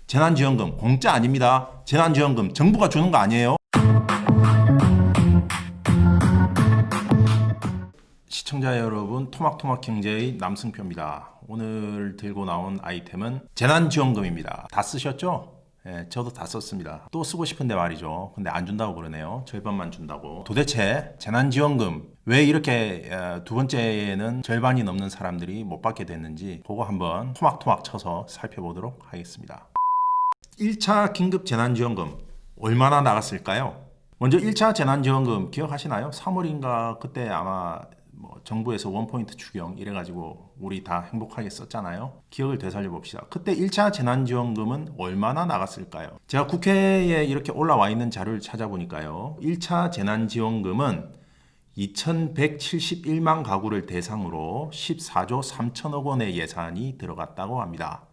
재난지원금 공짜 아닙니다. 재난지원금 정부가 주는 거 아니에요. 시청자 여러분, 토막토막 경제의 남승표입니다. 오늘 들고 나온 아이템은 재난지원금입니다. 다 쓰셨죠? 네, 저도 다 썼습니다. 또 쓰고 싶은데 말이죠. 근데 안 준다고 그러네요. 절반만 준다고. 도대체 재난지원금 왜 이렇게 두 번째에는 절반이 넘는 사람들이 못 받게 됐는지 그거 한번 토막토막 쳐서 살펴보도록 하겠습니다. 1차 긴급 재난지원금 얼마나 나갔을까요? 먼저 1차 재난지원금 기억하시나요? 3월인가 그때 아마 정부에서 원포인트 추경 이래가지고 우리 다 행복하게 썼잖아요. 기억을 되살려 봅시다. 그때 1차 재난지원금은 얼마나 나갔을까요? 제가 국회에 이렇게 올라와 있는 자료를 찾아보니까요. 1차 재난지원금은 2171만 가구를 대상으로 14조 3천억 원의 예산이 들어갔다고 합니다.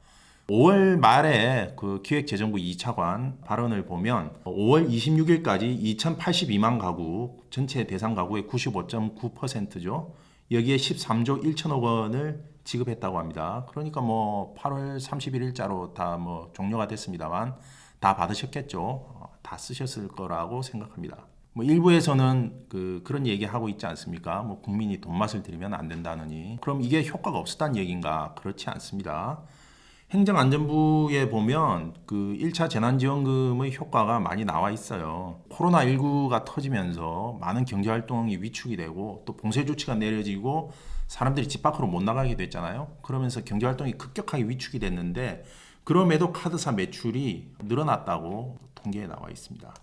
5월 말에 그 기획재정부 2차관 발언을 보면 5월 26일까지 2082만 가구, 전체 대상 가구의 95.9%죠. 여기에 13조 1천억 원을 지급했다고 합니다. 그러니까 8월 31일자로 다 종료가 됐습니다만 다 받으셨겠죠. 다 쓰셨을 거라고 생각합니다. 일부에서는 그런 얘기 하고 있지 않습니까? 국민이 돈맛을 들이면 안 된다느니. 그럼 이게 효과가 없었다는 얘기인가? 그렇지 않습니다. 행정안전부에 보면 1차 재난지원금의 효과가 많이 나와 있어요. 코로나19가 터지면서 많은 경제활동이 위축이 되고 또 봉쇄조치가 내려지고 사람들이 집 밖으로 못 나가게 됐잖아요. 그러면서 경제활동이 급격하게 위축이 됐는데 그럼에도 카드사 매출이 늘어났다고 통계에 나와 있습니다.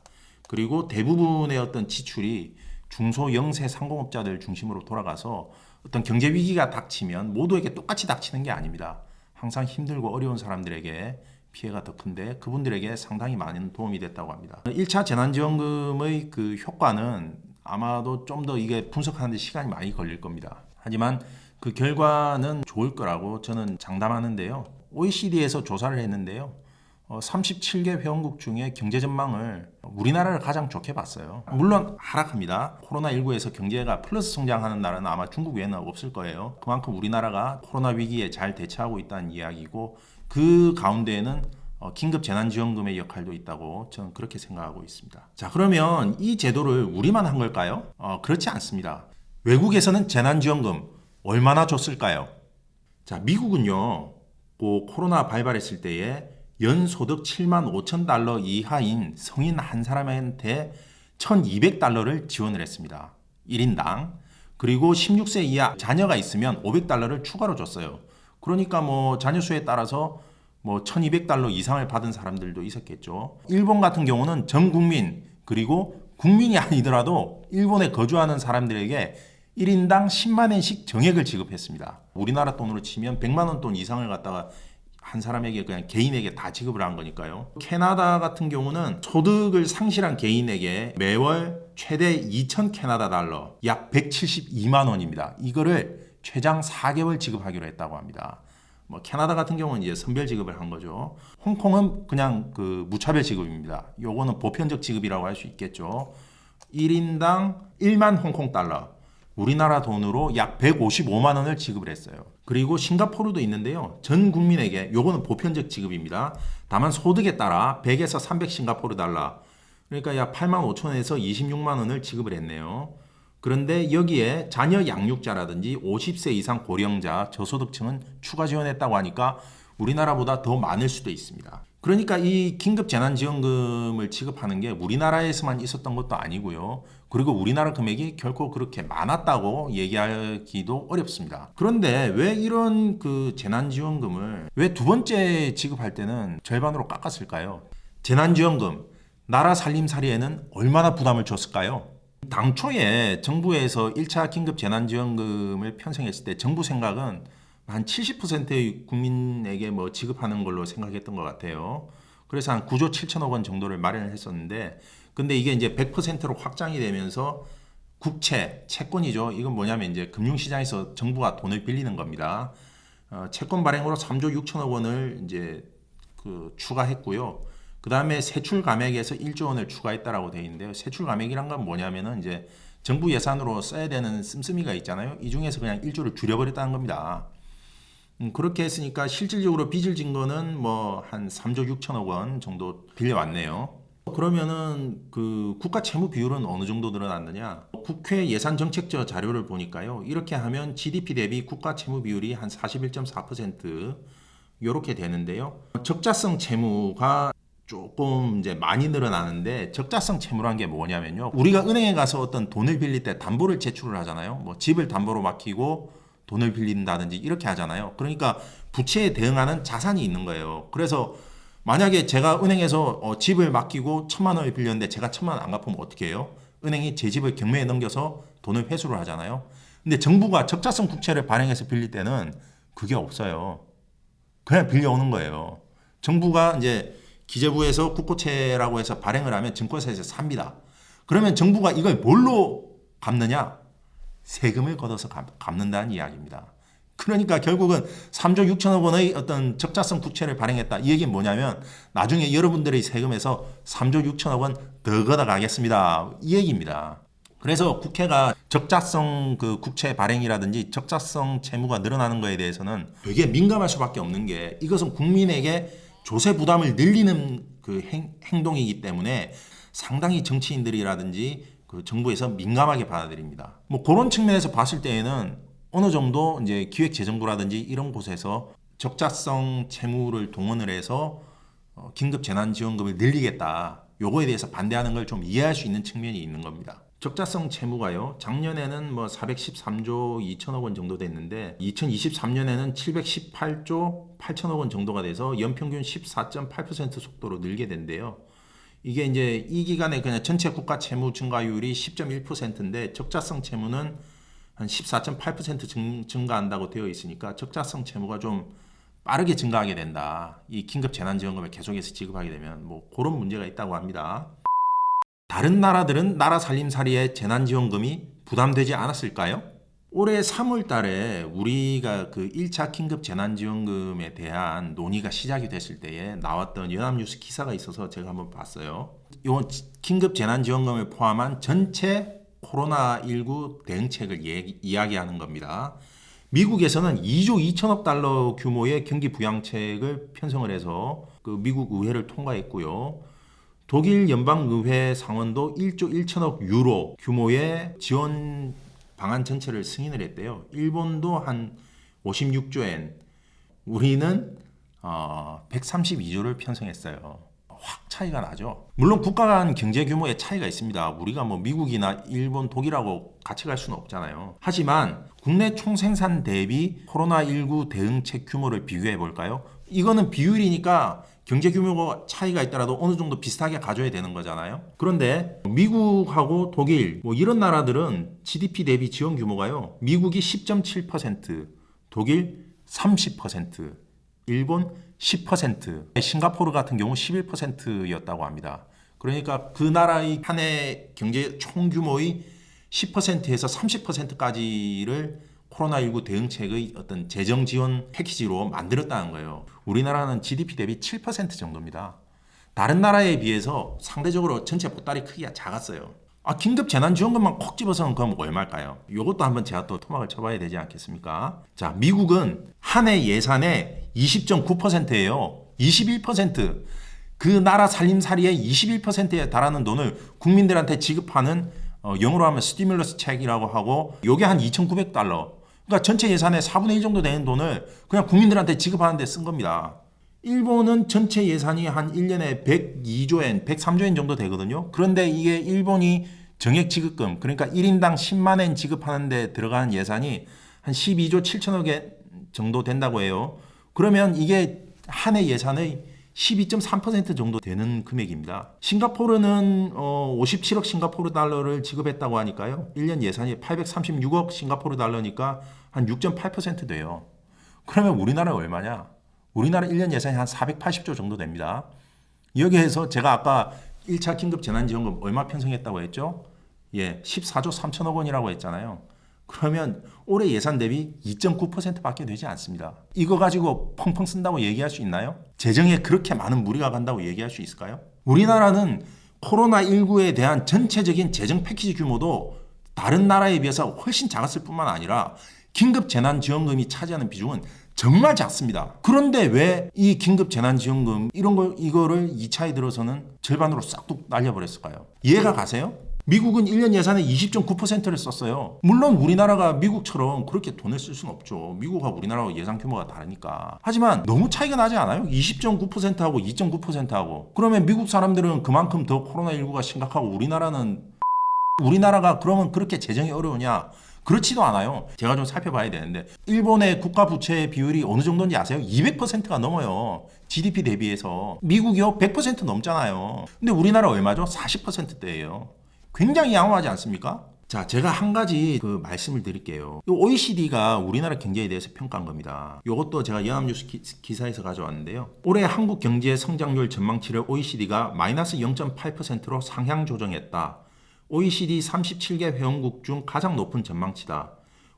그리고 대부분의 어떤 지출이 중소 영세 상공업자들 중심으로 돌아가서 어떤 경제 위기가 닥치면 모두에게 똑같이 닥치는 게 아닙니다. 항상 힘들고 어려운 사람들에게 피해가 더 큰데 그분들에게 상당히 많은 도움이 됐다고 합니다. 1차 재난지원금의 효과는 아마도 좀 더 이게 분석하는 데 시간이 많이 걸릴 겁니다. 하지만 그 결과는 좋을 거라고 저는 장담하는데요. OECD에서 조사를 했는데요. 37개 회원국 중에 경제 전망을 우리나라를 가장 좋게 봤어요. 물론 하락합니다. 코로나19에서 경제가 플러스 성장하는 나라는 아마 중국 외에는 없을 거예요. 그만큼 우리나라가 코로나 위기에 잘 대처하고 있다는 이야기고 그 가운데에는 긴급 재난지원금의 역할도 있다고 저는 그렇게 생각하고 있습니다. 자, 그러면 이 제도를 우리만 한 걸까요? 그렇지 않습니다. 외국에서는 재난지원금 얼마나 줬을까요? 자, 미국은요, 코로나 발발했을 때에 연소득 7만 5천 달러 이하인 성인 한 사람한테 1,200달러를 지원을 했습니다. 1인당. 그리고 16세 이하 자녀가 있으면 500달러를 추가로 줬어요. 그러니까 자녀 수에 따라서 1,200달러 이상을 받은 사람들도 있었겠죠. 일본 같은 경우는 전 국민 그리고 국민이 아니더라도 일본에 거주하는 사람들에게 1인당 10만 엔씩 정액을 지급했습니다. 우리나라 돈으로 치면 100만 원 돈 이상을 갖다가 한 사람에게 그냥 개인에게 다 지급을 한 거니까요. 캐나다 같은 경우는 소득을 상실한 개인에게 매월 최대 2,000 캐나다 달러, 약 172만 원입니다. 이거를 최장 4개월 지급하기로 했다고 합니다. 캐나다 같은 경우는 이제 선별 지급을 한 거죠. 홍콩은 그냥 무차별 지급입니다. 요거는 보편적 지급이라고 할 수 있겠죠. 1인당 1만 홍콩 달러. 우리나라 돈으로 약 155만 원을 지급을 했어요. 그리고 싱가포르도 있는데요. 전 국민에게 요거는 보편적 지급입니다. 다만 소득에 따라 100에서 300 싱가포르 달러, 그러니까 약 8만 5천 원에서 26만 원을 지급을 했네요. 그런데 여기에 자녀 양육자라든지 50세 이상 고령자, 저소득층은 추가 지원했다고 하니까 우리나라보다 더 많을 수도 있습니다. 그러니까 이 긴급 재난지원금을 지급하는 게 우리나라에서만 있었던 것도 아니고요. 그리고 우리나라 금액이 결코 그렇게 많았다고 얘기하기도 어렵습니다. 그런데 왜 이런 재난지원금을 왜 두 번째 지급할 때는 절반으로 깎았을까요? 재난지원금, 나라 살림살이에는 얼마나 부담을 줬을까요? 당초에 정부에서 1차 긴급 재난지원금을 편성했을 때 정부 생각은 한 70%의 국민에게 지급하는 걸로 생각했던 것 같아요. 그래서 한 9조 7천억 원 정도를 마련을 했었는데, 근데 이게 이제 100%로 확장이 되면서 국채, 채권이죠. 이건 뭐냐면 이제 금융시장에서 정부가 돈을 빌리는 겁니다. 채권 발행으로 3조 6천억 원을 이제 추가했고요. 그 다음에 세출 감액에서 1조 원을 추가했다라고 되어 있는데요. 세출 감액이란 건 뭐냐면은 이제 정부 예산으로 써야 되는 씀씀이가 있잖아요. 이 중에서 그냥 1조를 줄여버렸다는 겁니다. 그렇게 했으니까 실질적으로 빚을 진 거는 뭐 한 3조 6천억 원 정도 빌려왔네요. 그러면은 그 국가 채무 비율은 어느 정도 늘어났느냐? 국회 예산정책처 자료를 보니까요. 이렇게 하면 GDP 대비 국가 채무 비율이 한 41.4% 이렇게 되는데요. 적자성 채무가 조금 이제 많이 늘어나는데 적자성 채무란 게 뭐냐면요. 우리가 은행에 가서 어떤 돈을 빌릴 때 담보를 제출을 하잖아요. 뭐 집을 담보로 맡기고 돈을 빌린다든지 이렇게 하잖아요. 그러니까 부채에 대응하는 자산이 있는 거예요. 그래서 만약에 제가 은행에서 집을 맡기고 1,000만 원을 빌렸는데 제가 1,000만 원 안 갚으면 어떻게 해요? 은행이 제 집을 경매에 넘겨서 돈을 회수를 하잖아요. 근데 정부가 적자성 국채를 발행해서 빌릴 때는 그게 없어요. 그냥 빌려오는 거예요. 정부가 이제 기재부에서 국고채라고 해서 발행을 하면 증권사에서 삽니다. 그러면 정부가 이걸 뭘로 갚느냐? 세금을 걷어서 갚는다는 이야기입니다. 그러니까 결국은 3조 6천억 원의 어떤 적자성 국채를 발행했다. 이 얘기는 뭐냐면 나중에 여러분들의 세금에서 3조 6천억 원 더 걷어가겠습니다. 이 얘기입니다. 그래서 국회가 적자성 그 국채 발행이라든지 적자성 채무가 늘어나는 거에 대해서는 되게 민감할 수밖에 없는 게 이것은 국민에게 조세 부담을 늘리는 그 행동이기 때문에 상당히 정치인들이라든지 그 정부에서 민감하게 받아들입니다. 뭐 그런 측면에서 봤을 때에는 어느 정도 이제 기획재정부라든지 이런 곳에서 적자성 채무를 동원을 해서 긴급 재난지원금을 늘리겠다. 요거에 대해서 반대하는 걸 좀 이해할 수 있는 측면이 있는 겁니다. 적자성 채무가요. 작년에는 뭐 413조 2천억 원 정도 됐는데 2023년에는 718조 8천억 원 정도가 돼서 연평균 14.8% 속도로 늘게 된대요. 이게 이제 이 기간에 그냥 전체 국가 채무 증가율이 10.1%인데 적자성 채무는 한 14.8% 증가한다고 되어 있으니까 적자성 채무가 좀 빠르게 증가하게 된다. 이 긴급 재난지원금을 계속해서 지급하게 되면 뭐 그런 문제가 있다고 합니다. 다른 나라들은 나라 살림살이에 재난지원금이 부담되지 않았을까요? 올해 3월 달에 우리가 그 1차 긴급 재난지원금에 대한 논의가 시작이 됐을 때에 나왔던 연합뉴스 기사가 있어서 제가 한번 봤어요. 이 긴급 재난지원금을 포함한 전체 코로나19 대응책을 이야기하는 겁니다. 미국에서는 2조 2천억 달러 규모의 경기 부양책을 편성을 해서 그 미국 의회를 통과했고요. 독일 연방의회 상원도 1조 1천억 유로 규모의 지원 방안 전체를 승인을 했대요. 일본도 한 56조엔, 우리는 132조를 편성했어요. 확 차이가 나죠. 물론 국가 간 경제 규모의 차이가 있습니다. 우리가 뭐 미국이나 일본, 독일하고 같이 갈 수는 없잖아요. 하지만 국내 총생산 대비 코로나19 대응책 규모를 비교해 볼까요? 이거는 비율이니까 경제 규모가 차이가 있더라도 어느 정도 비슷하게 가져야 되는 거잖아요. 그런데 미국하고 독일 뭐 이런 나라들은 GDP 대비 지원 규모가요. 미국이 10.7%, 독일 30%, 일본 10%, 싱가포르 같은 경우 11%였다고 합니다. 그러니까 그 나라의 한 해 경제 총규모의 10%에서 30%까지를 코로나19 대응책의 어떤 재정 지원 패키지로 만들었다는 거예요. 우리나라는 GDP 대비 7% 정도입니다. 다른 나라에 비해서 상대적으로 전체 보따리 크기가 작았어요. 긴급 재난지원금만 콕 집어서는 그럼 얼마일까요? 이것도 한번 제가 또 토막을 쳐봐야 되지 않겠습니까? 자, 미국은 한 해 예산의 20.9%예요. 21%. 그 나라 살림살이의 21%에 달하는 돈을 국민들한테 지급하는 영어로 하면 스티뮬러스 책이라고 하고 요게 한 2,900달러. 그러니까 전체 예산의 4분의 1 정도 되는 돈을 그냥 국민들한테 지급하는 데 쓴 겁니다. 일본은 전체 예산이 한 1년에 102조엔, 103조엔 정도 되거든요. 그런데 이게 일본이 정액 지급금, 그러니까 1인당 10만 엔 지급하는 데 들어가는 예산이 한 12조 7천억 엔 정도 된다고 해요. 그러면 이게 한 해 예산의 12.3% 정도 되는 금액입니다. 싱가포르는 57억 싱가포르 달러를 지급했다고 하니까요. 1년 예산이 836억 싱가포르 달러니까 한 6.8% 돼요. 그러면 우리나라는 얼마냐? 우리나라 1년 예산이 한 480조 정도 됩니다. 여기에서 제가 아까 1차 긴급 재난지원금 얼마 편성했다고 했죠? 14조 3천억 원이라고 했잖아요. 그러면 올해 예산 대비 2.9%밖에 되지 않습니다. 이거 가지고 펑펑 쓴다고 얘기할 수 있나요? 재정에 그렇게 많은 무리가 간다고 얘기할 수 있을까요? 우리나라는 코로나19에 대한 전체적인 재정 패키지 규모도 다른 나라에 비해서 훨씬 작았을 뿐만 아니라 긴급 재난지원금이 차지하는 비중은 정말 작습니다. 그런데 왜 이 긴급 재난지원금 이거를 2차에 들어서는 절반으로 싹둑 날려버렸을까요? 이해가 가세요? 미국은 1년 예산의 20.9%를 썼어요. 물론 우리나라가 미국처럼 그렇게 돈을 쓸 수는 없죠. 미국하고 우리나라하고 예산 규모가 다르니까. 하지만 너무 차이가 나지 않아요? 20.9%하고 2.9%하고. 그러면 미국 사람들은 그만큼 더 코로나19가 심각하고 우리나라가 그러면 그렇게 재정이 어려우냐? 그렇지도 않아요. 제가 좀 살펴봐야 되는데 일본의 국가 부채 비율이 어느 정도인지 아세요? 200%가 넘어요. GDP 대비해서. 미국이요? 100% 넘잖아요. 근데 우리나라 얼마죠? 40%대예요. 굉장히 양호하지 않습니까? 자, 제가 한 가지 말씀을 드릴게요. OECD가 우리나라 경제에 대해서 평가한 겁니다. 이것도 제가 연합뉴스 기사에서 가져왔는데요. 올해 한국 경제 성장률 전망치를 OECD가 마이너스 0.8%로 상향 조정했다. OECD 37개 회원국 중 가장 높은 전망치다.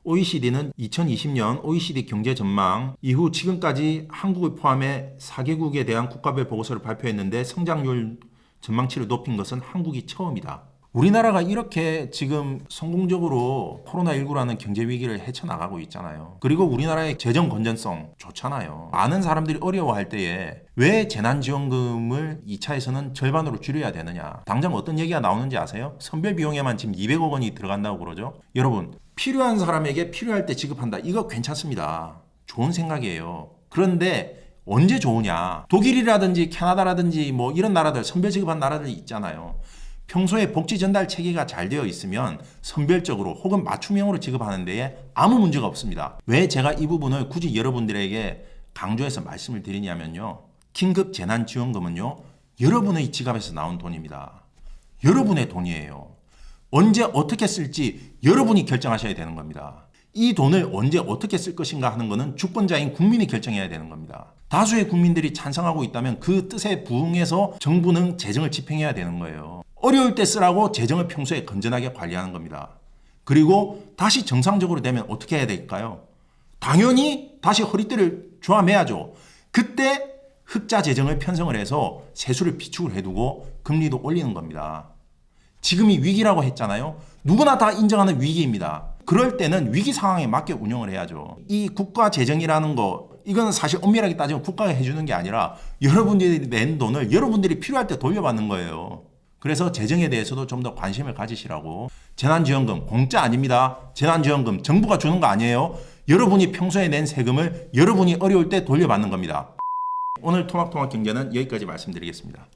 OECD는 2020년 OECD 경제 전망 이후 지금까지 한국을 포함해 4개국에 대한 국가별 보고서를 발표했는데 성장률 전망치를 높인 것은 한국이 처음이다. 우리나라가 이렇게 지금 성공적으로 코로나19라는 경제 위기를 헤쳐나가고 있잖아요. 그리고 우리나라의 재정 건전성 좋잖아요. 많은 사람들이 어려워할 때에 왜 재난지원금을 2차에서는 절반으로 줄여야 되느냐. 당장 어떤 얘기가 나오는지 아세요? 선별 비용에만 지금 200억 원이 들어간다고 그러죠. 여러분, 필요한 사람에게 필요할 때 지급한다. 이거 괜찮습니다. 좋은 생각이에요. 그런데 언제 좋으냐. 독일이라든지 캐나다라든지 뭐 이런 나라들, 선별 지급한 나라들이 있잖아요. 평소에 복지 전달 체계가 잘 되어 있으면 선별적으로 혹은 맞춤형으로 지급하는 데에 아무 문제가 없습니다. 왜 제가 이 부분을 굳이 여러분들에게 강조해서 말씀을 드리냐면요. 긴급 재난지원금은요. 여러분의 지갑에서 나온 돈입니다. 여러분의 돈이에요. 언제 어떻게 쓸지 여러분이 결정하셔야 되는 겁니다. 이 돈을 언제 어떻게 쓸 것인가 하는 것은 주권자인 국민이 결정해야 되는 겁니다. 다수의 국민들이 찬성하고 있다면 그 뜻에 부응해서 정부는 재정을 집행해야 되는 거예요. 어려울 때 쓰라고 재정을 평소에 건전하게 관리하는 겁니다. 그리고 다시 정상적으로 되면 어떻게 해야 될까요? 당연히 다시 허리띠를 조아매야죠. 그때 흑자 재정을 편성을 해서 세수를 비축을 해두고 금리도 올리는 겁니다. 지금이 위기라고 했잖아요. 누구나 다 인정하는 위기입니다. 그럴 때는 위기 상황에 맞게 운영을 해야죠. 이 국가 재정이라는 거 이건 사실 엄밀하게 따지면 국가가 해주는 게 아니라 여러분들이 낸 돈을 여러분들이 필요할 때 돌려받는 거예요. 그래서 재정에 대해서도 좀 더 관심을 가지시라고. 재난지원금 공짜 아닙니다. 재난지원금 정부가 주는 거 아니에요. 여러분이 평소에 낸 세금을 여러분이 어려울 때 돌려받는 겁니다. 오늘 토막토막 경제는 여기까지 말씀드리겠습니다.